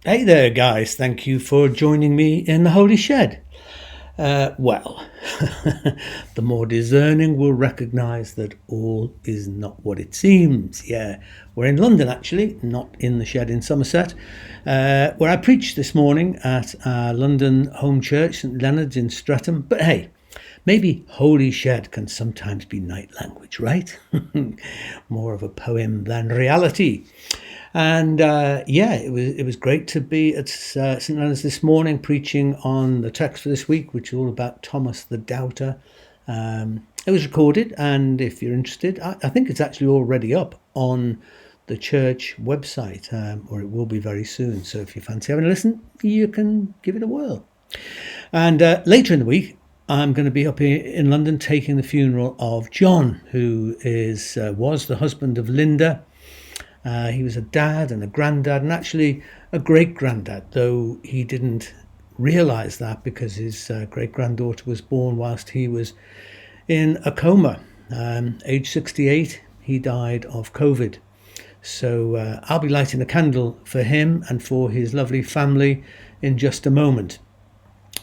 Hey there, guys. Thank you for joining me in the Holy Shed. Well, the more discerning will recognize that all is not what it seems. Yeah, we're in London actually, not in the shed in Somerset, where I preached this morning at our London home church, St Leonard's in Streatham. But hey, maybe Holy Shed can sometimes be night language, right? More of a poem than reality. And yeah, it was great to be at St Leonard's this morning, preaching on the text for this week, which is all about Thomas the Doubter. It was recorded, and if you're interested, I think it's actually already up on the church website, or it will be very soon. So if you fancy having a listen, you can give it a whirl. And later in the week, I'm going to be up here in London taking the funeral of John, who was the husband of Linda. He was a dad and a granddad, and actually a great granddad, though he didn't realise that because his great granddaughter was born whilst he was in a coma. Age 68, he died of COVID. So I'll be lighting a candle for him and for his lovely family in just a moment.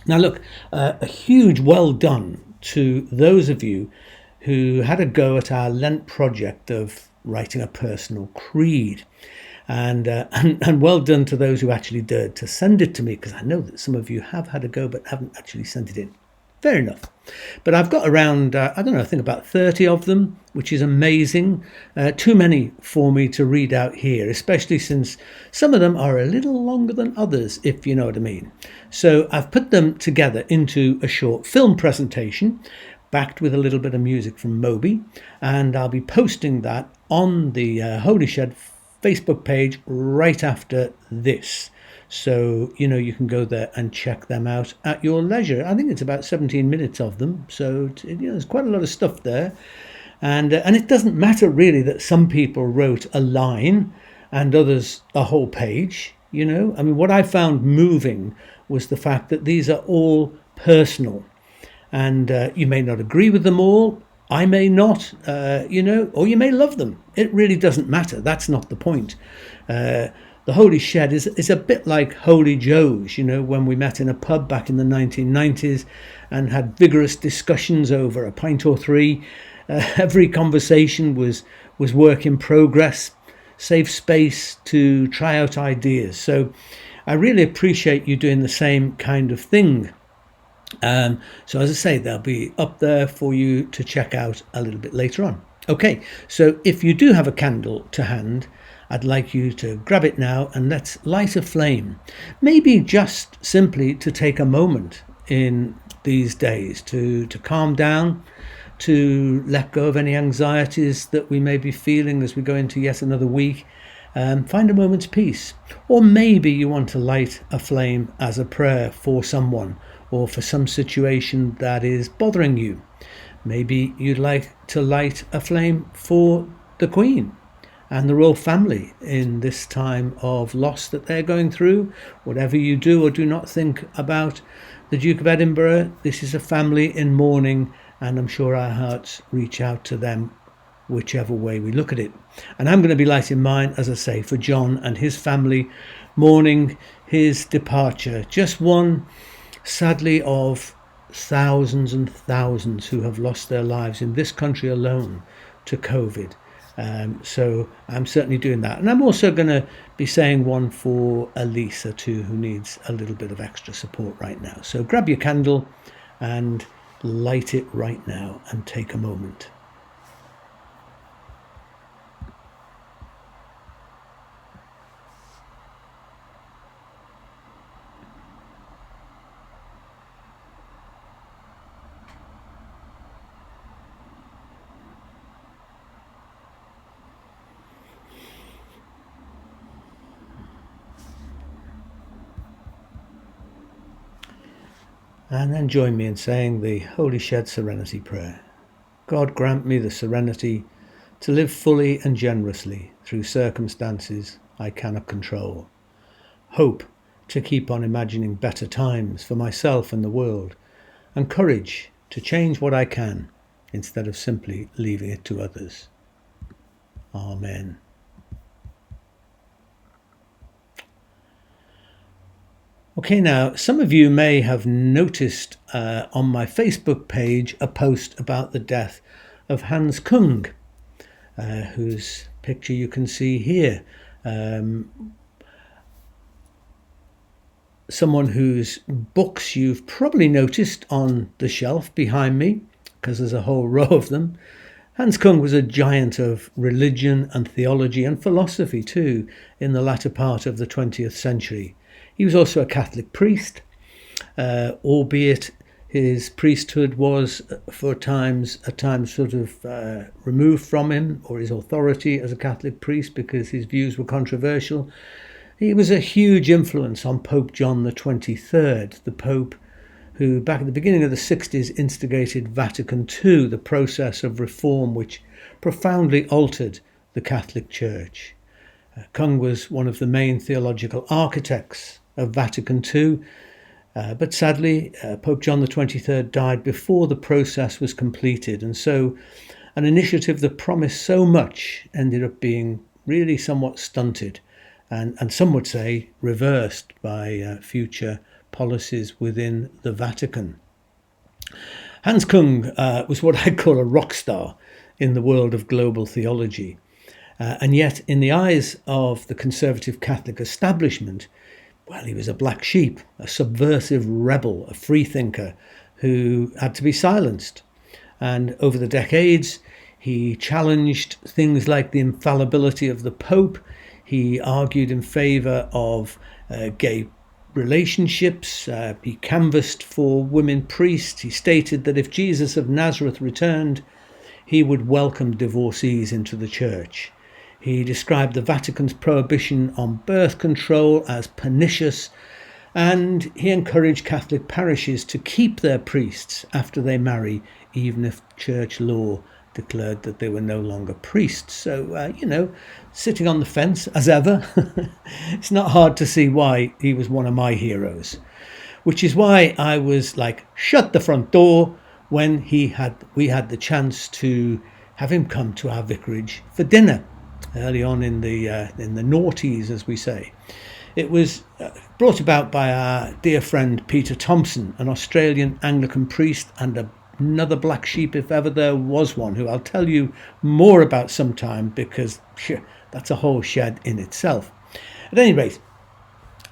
Now, look, a huge well done to those of you who had a go at our Lent project of writing a personal creed. And well done to those who actually dared to send it to me, because I know that some of you have had a go but haven't actually sent it in. Fair enough. But I've got around, I don't know, I think about 30 of them, which is amazing. Too many for me to read out here, especially since some of them are a little longer than others, if you know what I mean. So I've put them together into a short film presentation, backed with a little bit of music from Moby, and I'll be posting that on the Holy Shed Facebook page right after this. So, you can go there and check them out at your leisure. I think it's about 17 minutes of them. So, there's quite a lot of stuff there. And it doesn't matter really that some people wrote a line and others a whole page. I mean, what I found moving was the fact that these are all personal. And you may not agree with them all. I may not, or you may love them. It really doesn't matter. That's not the point. The Holy Shed is a bit like Holy Joe's, when we met in a pub back in the 1990s and had vigorous discussions over a pint or three. Every conversation was work in progress, safe space to try out ideas. So I really appreciate you doing the same kind of thing. So as I say, they'll be up there for you to check out a little bit later on. Okay, so if you do have a candle to hand, I'd like you to grab it now and let's light a flame. Maybe just simply to take a moment in these days to calm down, to let go of any anxieties that we may be feeling as we go into yet another week. Find a moment's peace. Or maybe you want to light a flame as a prayer for someone or for some situation that is bothering you. Maybe you'd like to light a flame for the Queen and the royal family in this time of loss that they're going through. Whatever you do or do not think about the Duke of Edinburgh, this is a family in mourning, and I'm sure our hearts reach out to them whichever way we look at it. And I'm going to be lighting mine, as I say, for John and his family, mourning his departure. Just one, sadly, of thousands and thousands who have lost their lives in this country alone to COVID. So I'm certainly doing that. And I'm also going to be saying one for Elisa too, who needs a little bit of extra support right now. So grab your candle and light it right now and take a moment. And then join me in saying the Holy Shed Serenity Prayer. God grant me the serenity to live fully and generously through circumstances I cannot control. Hope to keep on imagining better times for myself and the world. And courage to change what I can instead of simply leaving it to others. Amen. Okay, now some of you may have noticed on my Facebook page a post about the death of Hans Kung, whose picture you can see here. Someone whose books you've probably noticed on the shelf behind me, because there's a whole row of them. Hans Kung was a giant of religion and theology and philosophy too in the latter part of the 20th century. He was also a Catholic priest, albeit his priesthood was at times sort of removed from him, or his authority as a Catholic priest, because his views were controversial. He was a huge influence on Pope John the 23rd, the Pope who back at the beginning of the 60s instigated Vatican II, the process of reform which profoundly altered the Catholic Church. Kung was one of the main theological architects of Vatican II, but sadly Pope John the 23rd died before the process was completed, and so an initiative that promised so much ended up being really somewhat stunted, and some would say reversed by future policies within the Vatican. Hans Kung was what I'd call a rock star in the world of global theology. And yet, in the eyes of the conservative Catholic establishment, well, he was a black sheep, a subversive rebel, a freethinker who had to be silenced. And over the decades, he challenged things like the infallibility of the Pope. He argued in favour of gay relationships. He canvassed for women priests. He stated that if Jesus of Nazareth returned, he would welcome divorcees into the church. He described the Vatican's prohibition on birth control as pernicious, and he encouraged Catholic parishes to keep their priests after they marry, even if church law declared that they were no longer priests. So, sitting on the fence as ever, it's not hard to see why he was one of my heroes, which is why I was like, shut the front door when we had the chance to have him come to our vicarage for dinner early on in the noughties, as we say. It was brought about by our dear friend Peter Thompson, an Australian Anglican priest and another black sheep if ever there was one, who I'll tell you more about sometime, because that's a whole shed in itself. At any rate,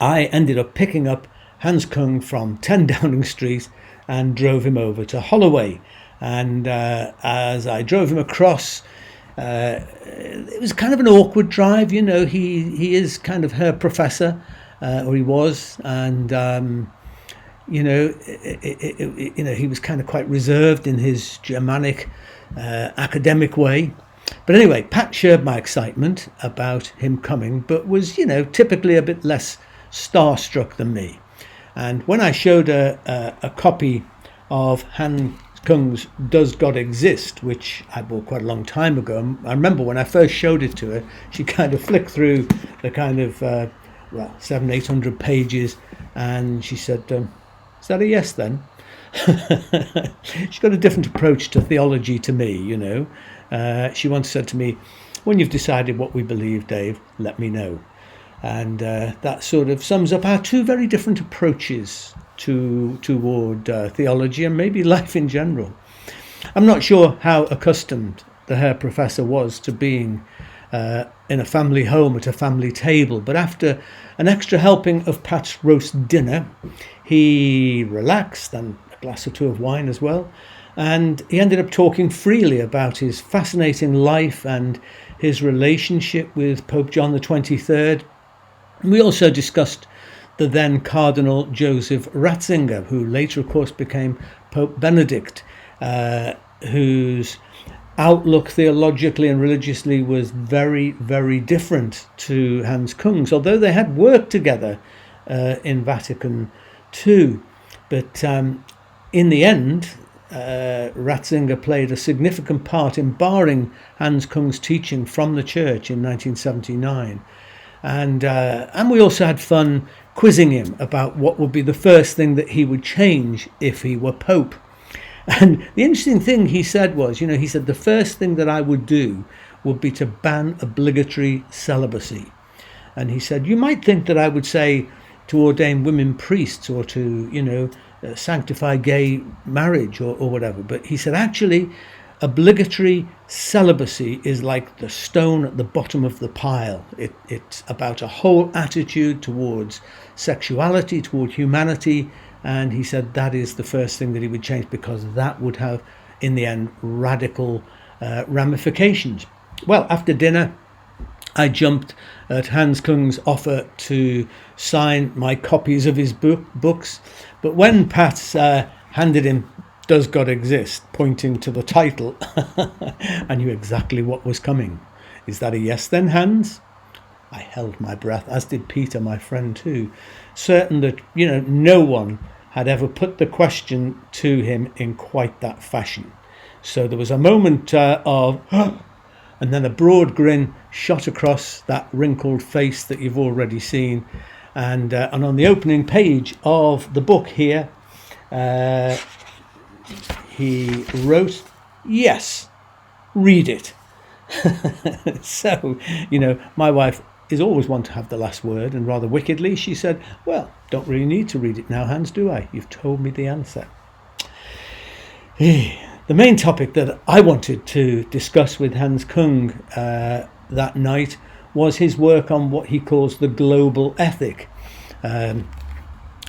I ended up picking up Hans Kung from 10 Downing Street and drove him over to Holloway. And as I drove him across, it was kind of an awkward drive. He is kind of her professor, or he was, and he was kind of quite reserved in his Germanic academic way. But anyway, Pat shared my excitement about him coming, but was, typically a bit less starstruck than me. And when I showed her a copy of Hans Kung's Does God Exist, which I bought quite a long time ago, I remember when I first showed it to her, she kind of flicked through the kind of 700-800 pages, and she said, is that a yes then? She's got a different approach to theology to me, She once said to me, when you've decided what we believe, Dave, let me know. And that sort of sums up our two very different approaches toward theology and maybe life in general. I'm not sure how accustomed the Herr Professor was to being in a family home at a family table, but after an extra helping of Pat's roast dinner, he relaxed, and a glass or two of wine as well, and he ended up talking freely about his fascinating life and his relationship with Pope John the 23rd. We also discussed the then Cardinal Joseph Ratzinger, who later, of course, became Pope Benedict, whose outlook theologically and religiously was very, very different to Hans Kung's, although they had worked together in Vatican II. But in the end, Ratzinger played a significant part in barring Hans Kung's teaching from the church in 1979. And we also had fun quizzing him about what would be the first thing that he would change if he were Pope. And the interesting thing he said was, he said, the first thing that I would do would be to ban obligatory celibacy. And he said, you might think that I would say to ordain women priests or to, sanctify gay marriage or whatever. But he said, actually, obligatory celibacy is like the stone at the bottom of the pile. It's about a whole attitude towards sexuality, toward humanity. And he said that is the first thing that he would change, because that would have, in the end, radical ramifications. Well, after dinner, I jumped at Hans Kung's offer to sign my copies of his books. But when Pat handed him Does God Exist, pointing to the title, I knew exactly what was coming. Is that a yes then, Hans? I held my breath, as did Peter, my friend too, certain that, no one had ever put the question to him in quite that fashion. So there was a moment of, and then a broad grin shot across that wrinkled face that you've already seen. And on the opening page of the book here, he wrote, "Yes, read it." So, my wife is always one to have the last word, and rather wickedly she said, "Well, don't really need to read it now, Hans, do I? You've told me the answer." The main topic that I wanted to discuss with Hans Kung that night was his work on what he calls the global ethic.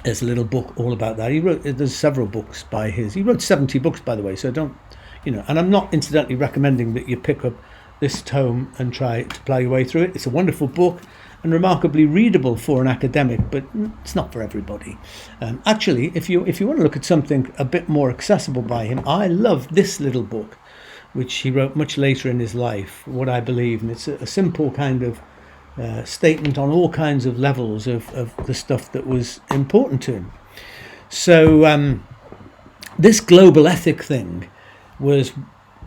There's a little book all about that. There's several books by his. He wrote 70 books, by the way, so don't, and I'm not incidentally recommending that you pick up this tome and try to plough your way through it. It's a wonderful book and remarkably readable for an academic, but it's not for everybody. Actually, if you want to look at something a bit more accessible by him, I love this little book, which he wrote much later in his life, What I Believe, and it's a simple kind of statement on all kinds of levels of the stuff that was important to him. So this global ethic thing was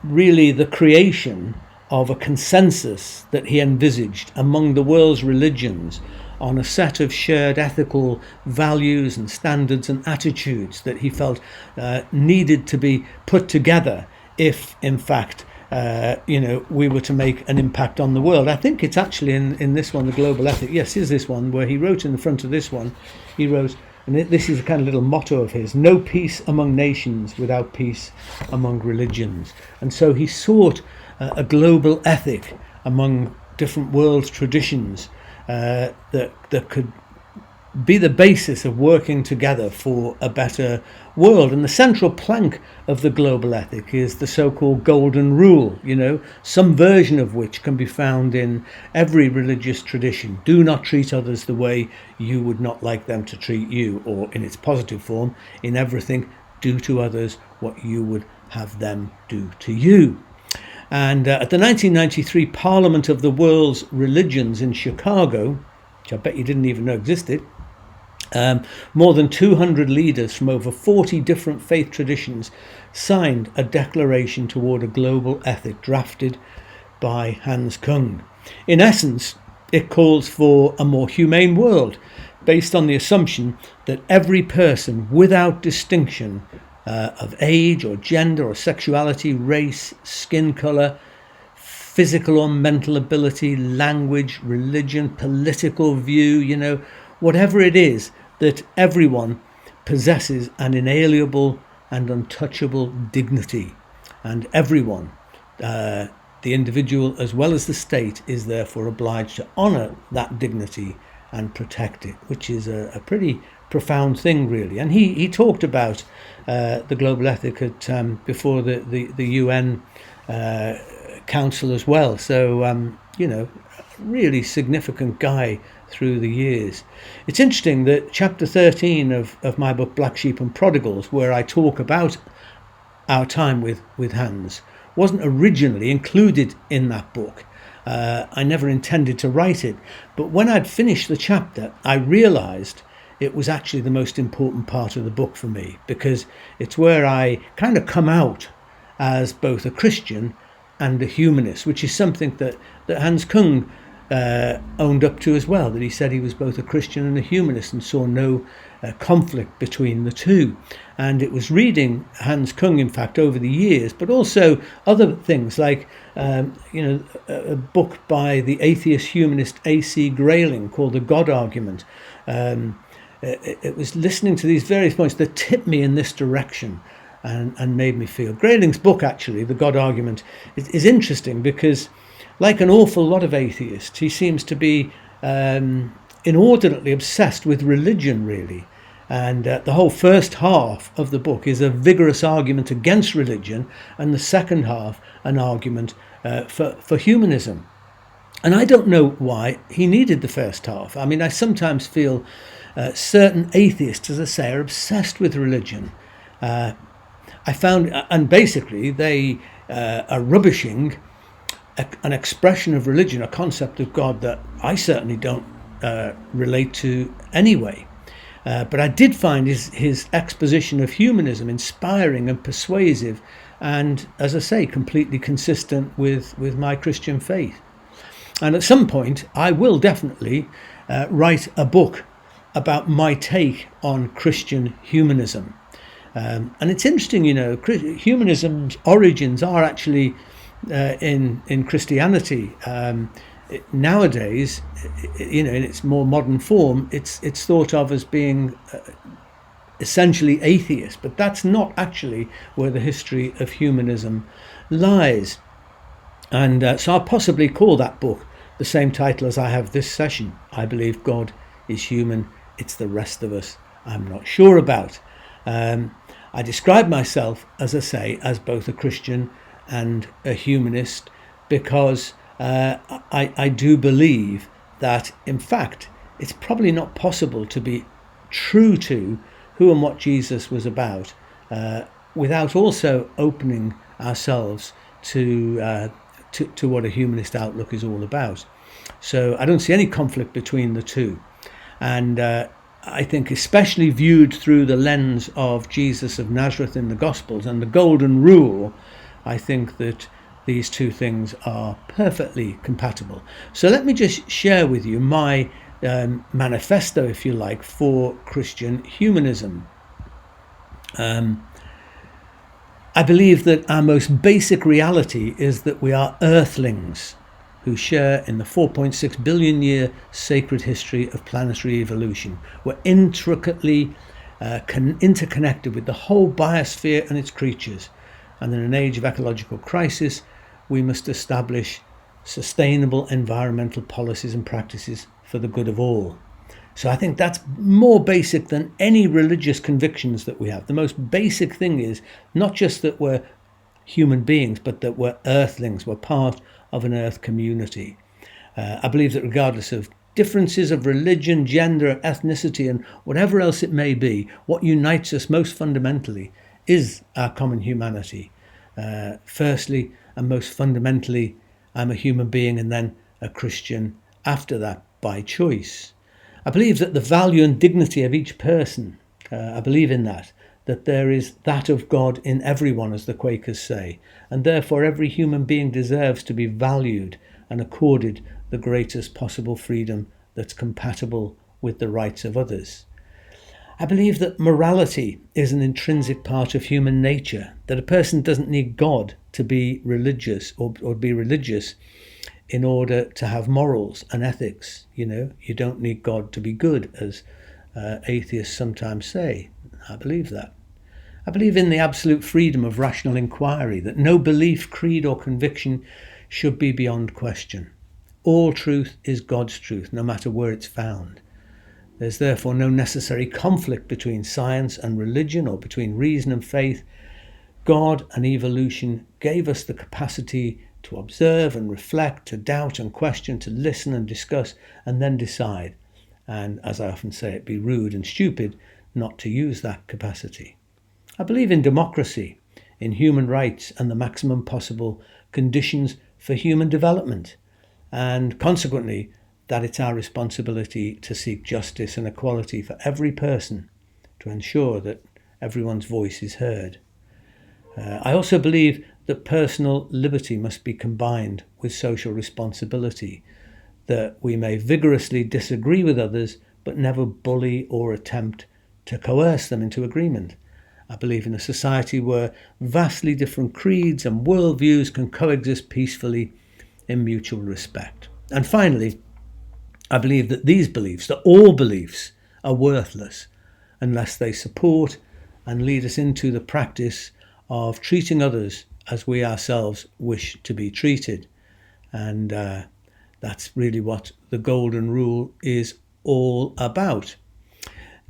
really the creation of a consensus that he envisaged among the world's religions on a set of shared ethical values and standards and attitudes that he felt needed to be put together if, in fact, we were to make an impact on the world. I think it's actually in this one, the global ethic. Yes, is this one where he wrote in the front of this one, he wrote, and this is a kind of little motto of his: "No peace among nations without peace among religions." And so he sought a global ethic among different world traditions that could be the basis of working together for a better world. And the central plank of the global ethic is the so-called golden rule, some version of which can be found in every religious tradition. Do not treat others the way you would not like them to treat you, or in its positive form, in everything, do to others what you would have them do to you. And at the 1993 Parliament of the World's Religions in Chicago, which I bet you didn't even know existed, more than 200 leaders from over 40 different faith traditions signed a declaration toward a global ethic drafted by Hans Kung. In essence, it calls for a more humane world based on the assumption that every person, without distinction of age or gender or sexuality, race, skin colour, physical or mental ability, language, religion, political view, whatever it is, that everyone possesses an inalienable and untouchable dignity, and everyone, the individual as well as the state, is therefore obliged to honour that dignity and protect it, which is a pretty profound thing, really. And he talked about the global ethic at before the UN Council as well. So really significant guy through the years. It's interesting that chapter 13 of my book Black Sheep and Prodigals, where I talk about our time with Hans, wasn't originally included in that book. I never intended to write it, but when I'd finished the chapter, I realised it was actually the most important part of the book for me, because it's where I kind of come out as both a Christian and a humanist, which is something that Hans Kung owned up to as well, that he said he was both a Christian and a humanist and saw no conflict between the two. And it was reading Hans Kung, in fact, over the years, but also other things like a book by the atheist humanist A.C. Grayling called The God Argument, it was listening to these various points that tipped me in this direction and made me feel. Grayling's book, actually, The God Argument, is interesting because, like an awful lot of atheists, he seems to be inordinately obsessed with religion, really. And the whole first half of the book is a vigorous argument against religion, and the second half an argument for humanism. And I don't know why he needed the first half. I mean, I sometimes feel certain atheists, as I say, are obsessed with religion. I found, and basically they are rubbishing an expression of religion, a concept of God that I certainly don't relate to anyway. But I did find his exposition of humanism inspiring and persuasive, and, as I say, completely consistent with my Christian faith. And at some point, I will definitely write a book about my take on Christian humanism. And it's interesting, humanism's origins are actually in Christianity. Nowadays, in its more modern form, it's thought of as being essentially atheist, but that's not actually where the history of humanism lies. And so I'll possibly call that book the same title as I have this session. I believe God is human. It's the rest of us I'm not sure about. I describe myself, as I say, as both a Christian and a humanist because I do believe that, in fact, it's probably not possible to be true to who and what Jesus was about without also opening ourselves to what a humanist outlook is all about. So I don't see any conflict between the two. And I think, especially viewed through the lens of Jesus of Nazareth in the Gospels and the Golden Rule, I think that these two things are perfectly compatible. So let me just share with you my manifesto, if you like, for Christian humanism. I believe that our most basic reality is that we are earthlings who share in the 4.6 billion year sacred history of planetary evolution. We're intricately interconnected with the whole biosphere and its creatures. And in an age of ecological crisis, we must establish sustainable environmental policies and practices for the good of all. So I think that's more basic than any religious convictions that we have. The most basic thing is not just that we're human beings, but that we're earthlings, we're part of an earth community. I believe that regardless of differences of religion, gender, ethnicity, and whatever else it may be, what unites us most fundamentally is our common humanity. Firstly, and most fundamentally, I'm a human being and then a Christian after that by choice. I believe that the value and dignity of each person, I believe in that there is that of God in everyone, as the Quakers say, and therefore every human being deserves to be valued and accorded the greatest possible freedom that's compatible with the rights of others. I believe that morality is an intrinsic part of human nature, that a person doesn't need God to be religious or be religious in order to have morals and ethics. You don't need God to be good, as atheists sometimes say. I believe that. I believe in the absolute freedom of rational inquiry, that no belief, creed or conviction should be beyond question. All truth is God's truth, no matter where it's found. There's therefore no necessary conflict between science and religion or between reason and faith. God and evolution gave us the capacity to observe and reflect, to doubt and question, to listen and discuss, and then decide. And as I often say, it'd be rude and stupid not to use that capacity. I believe in democracy, in human rights and the maximum possible conditions for human development, and consequently that it's our responsibility to seek justice and equality for every person to ensure that everyone's voice is heard. I also believe that personal liberty must be combined with social responsibility, that we may vigorously disagree with others but never bully or attempt to coerce them into agreement. I believe in a society where vastly different creeds and worldviews can coexist peacefully in mutual respect. And finally, I believe that these beliefs, that all beliefs are worthless unless they support and lead us into the practice of treating others as we ourselves wish to be treated. And that's really what the golden rule is all about.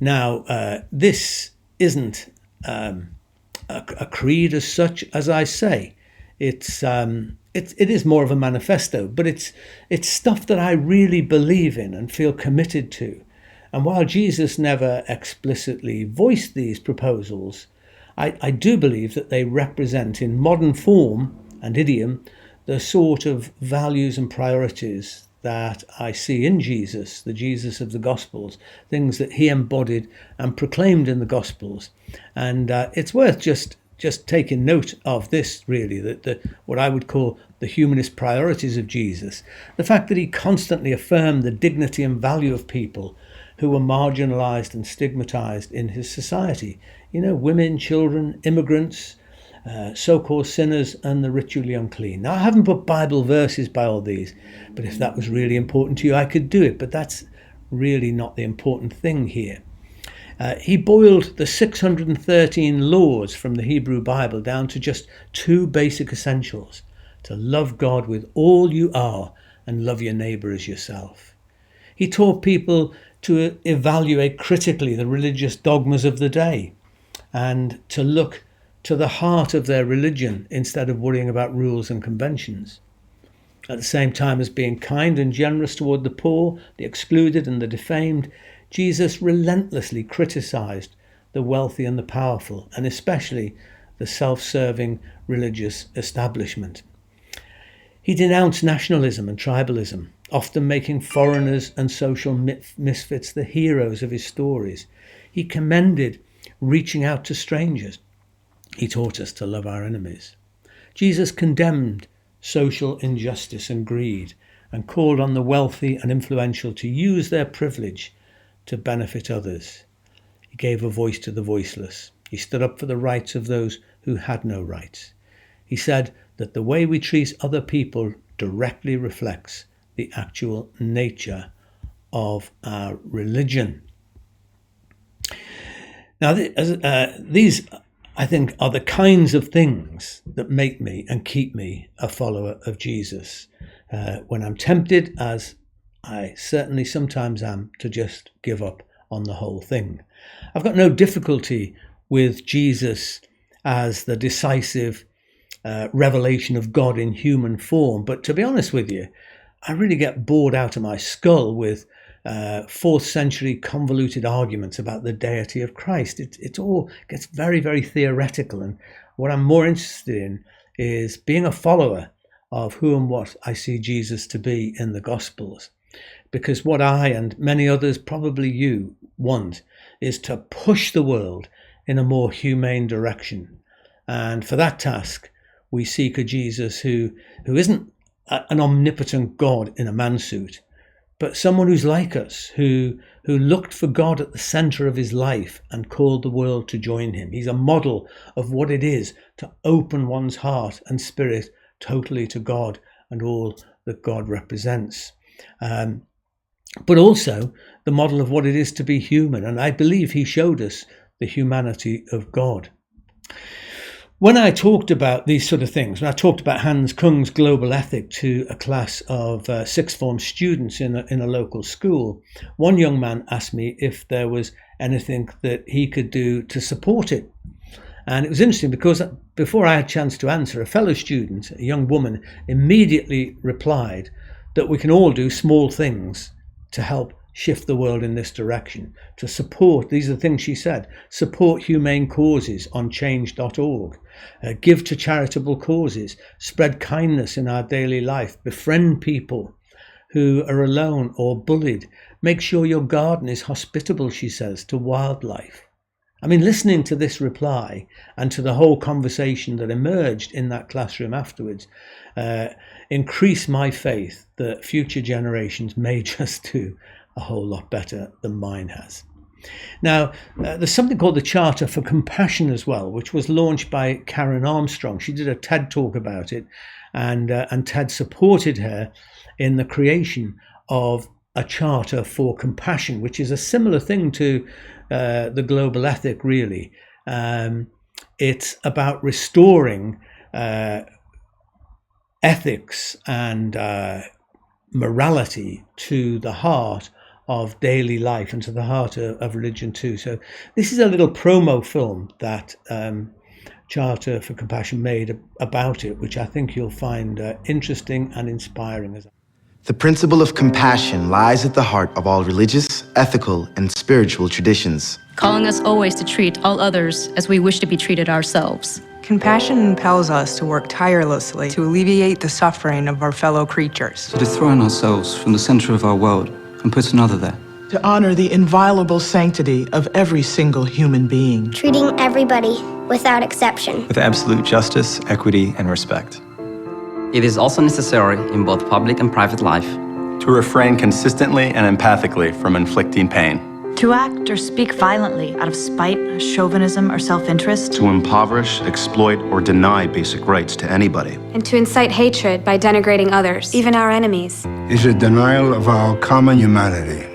Now, this isn't a creed as such, as I say. It is more of a manifesto, but it's stuff that I really believe in and feel committed to. And while Jesus never explicitly voiced these proposals, I do believe that they represent in modern form and idiom the sort of values and priorities that I see in Jesus, the Jesus of the Gospels, things that he embodied and proclaimed in the Gospels. And it's worth just taking note of this, really, that what I would call the humanist priorities of Jesus, the fact that he constantly affirmed the dignity and value of people who were marginalized and stigmatized in his society. You know, women, children, immigrants, so-called sinners and the ritually unclean. Now, I haven't put Bible verses by all these, but if that was really important to you, I could do it. But that's really not the important thing here. He boiled the 613 laws from the Hebrew Bible down to just two basic essentials: to love God with all you are and love your neighbour as yourself. He taught people to evaluate critically the religious dogmas of the day and to look to the heart of their religion instead of worrying about rules and conventions. At the same time as being kind and generous toward the poor, the excluded and the defamed, Jesus relentlessly criticized the wealthy and the powerful, and especially the self-serving religious establishment. He denounced nationalism and tribalism, often making foreigners and social misfits the heroes of his stories. He commended reaching out to strangers. He taught us to love our enemies. Jesus condemned social injustice and greed and called on the wealthy and influential to use their privilege to benefit others. He gave a voice to the voiceless. He stood up for the rights of those who had no rights. He said that the way we treat other people directly reflects the actual nature of our religion. Now, these, I think, are the kinds of things that make me and keep me a follower of Jesus. When I'm tempted, as I certainly sometimes am, to just give up on the whole thing. I've got no difficulty with Jesus as the decisive revelation of God in human form. But to be honest with you, I really get bored out of my skull with 4th century convoluted arguments about the deity of Christ. It all gets very, very theoretical. And what I'm more interested in is being a follower of who and what I see Jesus to be in the Gospels. Because what I and many others, probably you, want is to push the world in a more humane direction. And for that task, we seek a Jesus who isn't an omnipotent God in a mansuit, but someone who's like us, who looked for God at the centre of his life and called the world to join him. He's a model of what it is to open one's heart and spirit totally to God and all that God represents. But also the model of what it is to be human. And I believe he showed us the humanity of God. When I talked about these sort of things, when I talked about Hans Kung's global ethic to a class of sixth form students in a local school, one young man asked me if there was anything that he could do to support it. And it was interesting because before I had a chance to answer, a fellow student, a young woman, immediately replied that we can all do small things to help shift the world in this direction, to support, these are the things she said, support humane causes on change.org, give to charitable causes, spread kindness in our daily life, befriend people who are alone or bullied, make sure your garden is hospitable, she says, to wildlife. I mean, listening to this reply and to the whole conversation that emerged in that classroom afterwards increased my faith that future generations may just do a whole lot better than mine has. Now, there's something called the Charter for Compassion as well, which was launched by Karen Armstrong. She did a TED talk about it, and TED supported her in the creation of a charter for compassion, which is a similar thing to the global ethic, really. It's about restoring ethics and morality to the heart of daily life and to the heart of religion too. So this is a little promo film that Charter for Compassion made about it, which I think you'll find interesting and inspiring. The principle of compassion lies at the heart of all religious, ethical, and spiritual traditions, calling us always to treat all others as we wish to be treated ourselves. Compassion impels us to work tirelessly to alleviate the suffering of our fellow creatures. To dethrone ourselves from the center of our world and put another there. To honor the inviolable sanctity of every single human being. Treating everybody without exception. With absolute justice, equity, and respect. It is also necessary in both public and private life to refrain consistently and empathically from inflicting pain. To act or speak violently out of spite, chauvinism, or self-interest. To impoverish, exploit, or deny basic rights to anybody. And to incite hatred by denigrating others, even our enemies. Is a denial of our common humanity.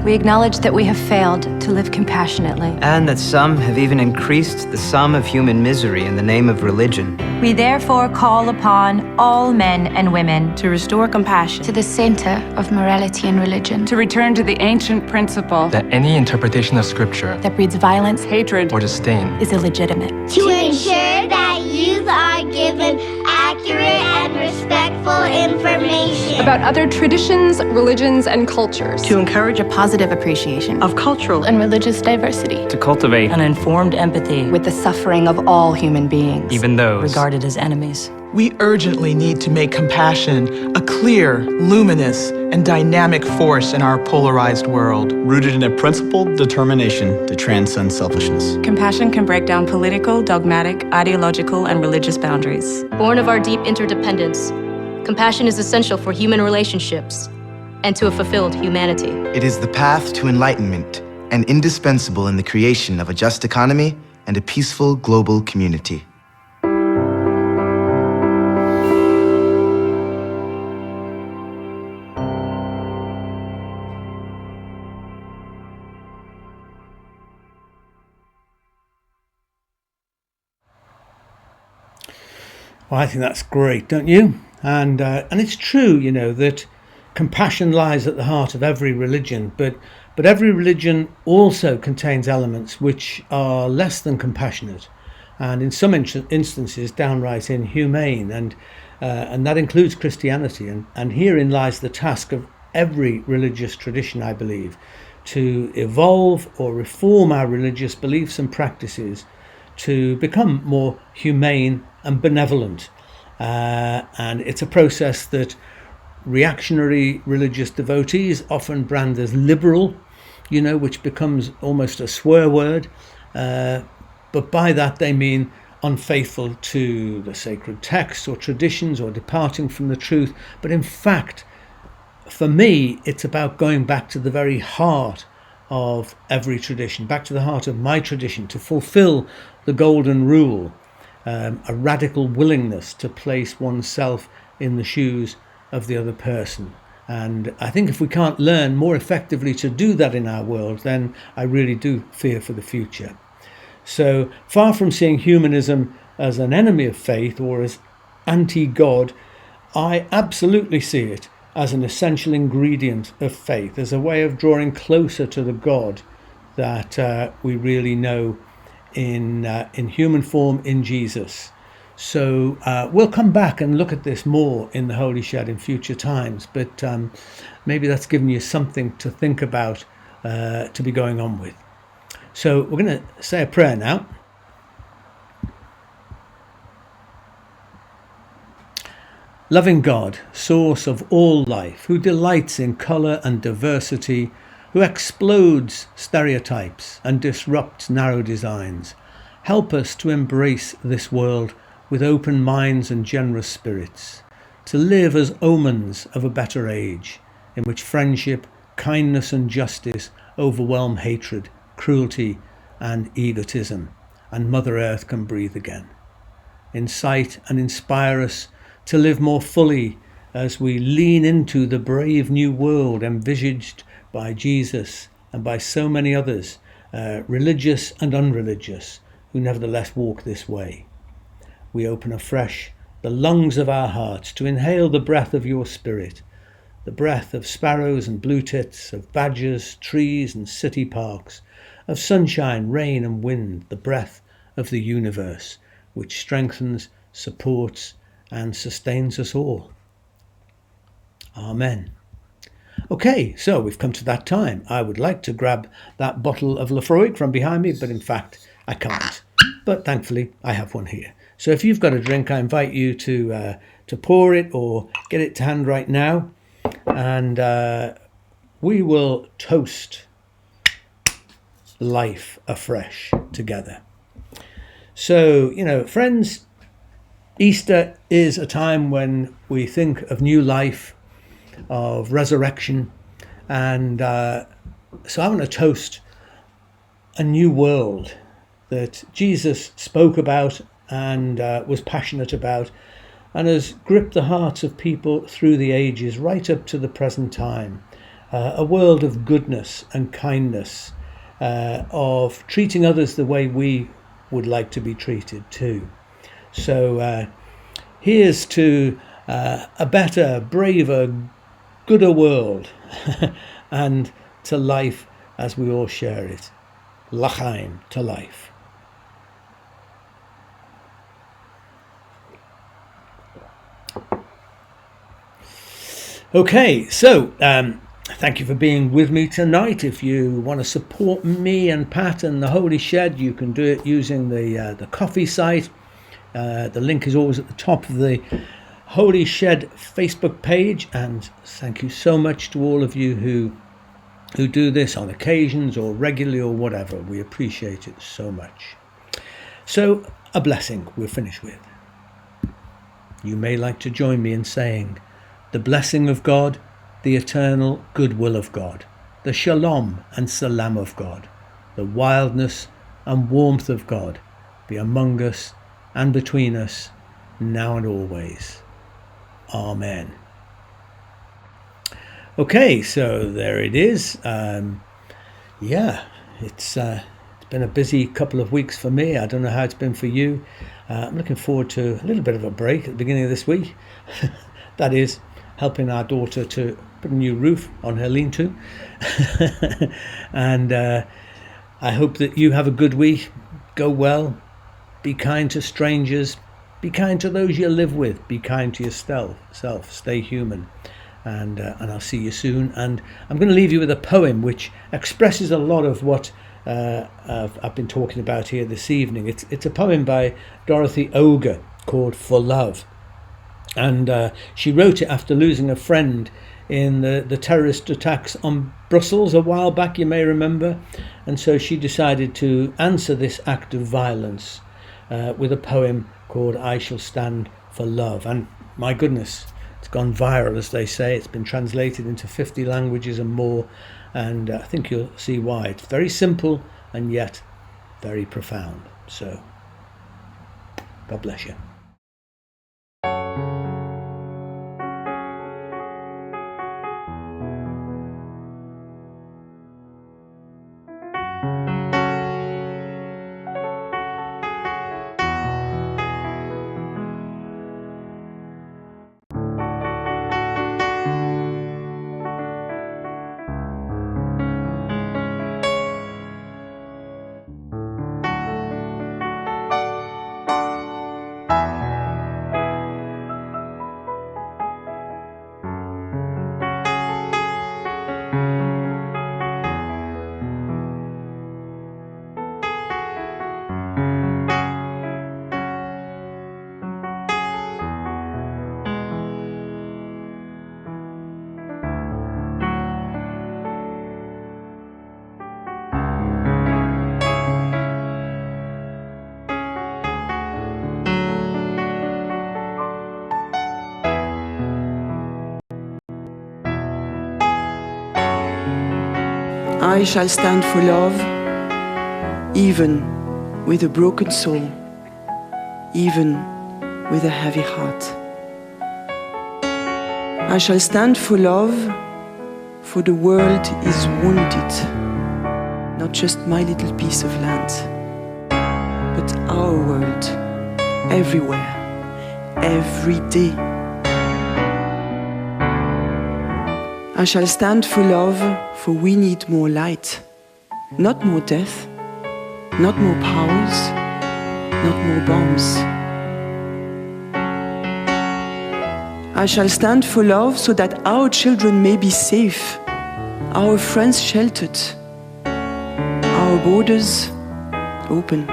We acknowledge that we have failed to live compassionately. And that some have even increased the sum of human misery in the name of religion. We therefore call upon all men and women to restore compassion to the center of morality and religion. To return to the ancient principle that any interpretation of Scripture that breeds violence, hatred, or disdain is illegitimate. To ensure that youth are given accurate and respectful information about other traditions, religions, and cultures. To encourage a positive appreciation of cultural and religious diversity. To cultivate an informed empathy with the suffering of all human beings, even those regarded as enemies. We urgently need to make compassion a clear, luminous, and dynamic force in our polarized world. Rooted in a principled determination to transcend selfishness. Compassion can break down political, dogmatic, ideological, and religious boundaries. Born of our deep interdependence, compassion is essential for human relationships and to a fulfilled humanity. It is the path to enlightenment and indispensable in the creation of a just economy and a peaceful global community. Well, I think that's great, don't you? And it's true, you know, that compassion lies at the heart of every religion, but every religion also contains elements which are less than compassionate, and in some instances downright inhumane, and that includes Christianity. And herein lies the task of every religious tradition, I believe, to evolve or reform our religious beliefs and practices to become more humane and benevolent. And it's a process that reactionary religious devotees often brand as liberal, you know, which becomes almost a swear word. But by that they mean unfaithful to the sacred texts or traditions or departing from the truth. But in fact, for me, it's about going back to the very heart of every tradition, back to the heart of my tradition, to fulfill the golden rule, a radical willingness to place oneself in the shoes of the other person. And I think if we can't learn more effectively to do that in our world, then I really do fear for the future. So far from seeing humanism as an enemy of faith or as anti-God, I absolutely see it as an essential ingredient of faith, as a way of drawing closer to the God that we really know in human form in Jesus. So we'll come back and look at this more in the Holy Shed in future times, but maybe that's given you something to think about, to be going on with. So we're going to say a prayer now. Loving God, source of all life, who delights in colour and diversity, who explodes stereotypes and disrupts narrow designs, help us to embrace this world with open minds and generous spirits, to live as omens of a better age, in which friendship, kindness and justice overwhelm hatred, cruelty and egotism, and Mother Earth can breathe again. Incite and inspire us to live more fully as we lean into the brave new world envisaged by Jesus and by so many others, religious and unreligious, who nevertheless walk this way. We open afresh the lungs of our hearts to inhale the breath of your spirit, the breath of sparrows and blue tits, of badgers, trees and city parks, of sunshine, rain and wind, the breath of the universe, which strengthens, supports and sustains us all. Amen. Okay, so we've come to that time. I would like to grab that bottle of Lafroig from behind me, but in fact I can't. But thankfully I have one here. So if you've got a drink, I invite you to pour it or get it to hand right now, and we will toast life afresh together. So, friends, Easter is a time when we think of new life, of resurrection, and so I want to toast a new world that Jesus spoke about and was passionate about, and has gripped the hearts of people through the ages right up to the present time. A world of goodness and kindness, of treating others the way we would like to be treated too. So here's to a better, braver, gooder world and to life as we all share it. L'chaim, to life. Okay, so thank you for being with me tonight. If you want to support me and Pat and the Holy Shed, you can do it using the coffee site. The link is always at the top of the Holy Shed Facebook page, and thank you so much to all of you who do this on occasions or regularly or whatever. We appreciate it so much. So a blessing we'll finish with. You may like to join me in saying, the blessing of God, the eternal goodwill of God, the shalom and salam of God, the wildness and warmth of God be among us and between us now and always. Amen. Okay, so there it is. It's been a busy couple of weeks for me. I don't know how it's been for you. I'm looking forward to a little bit of a break at the beginning of this week. That is, helping our daughter to put a new roof on her lean-to. And I hope that you have a good week. Go well. Be kind to strangers. Be kind to those you live with. Be kind to yourself. Stay human. And I'll see you soon. And I'm going to leave you with a poem which expresses a lot of what I've been talking about here this evening. It's a poem by Dorothy Oger called For Love. And she wrote it after losing a friend in the terrorist attacks on Brussels a while back, you may remember. And so she decided to answer this act of violence with a poem called I Shall Stand for Love. And my goodness, it's gone viral, as they say. It's been translated into 50 languages and more. And I think you'll see why. It's very simple and yet very profound. So, God bless you. I shall stand for love, even with a broken soul, even with a heavy heart. I shall stand for love, for the world is wounded. Not just my little piece of land, but our world, everywhere, every day. I shall stand for love, for we need more light. Not more death, not more powers, not more bombs. I shall stand for love so that our children may be safe, our friends sheltered, our borders open.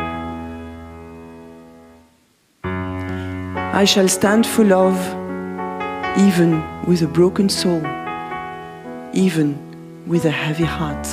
I shall stand for love, even with a broken soul, even with a heavy heart.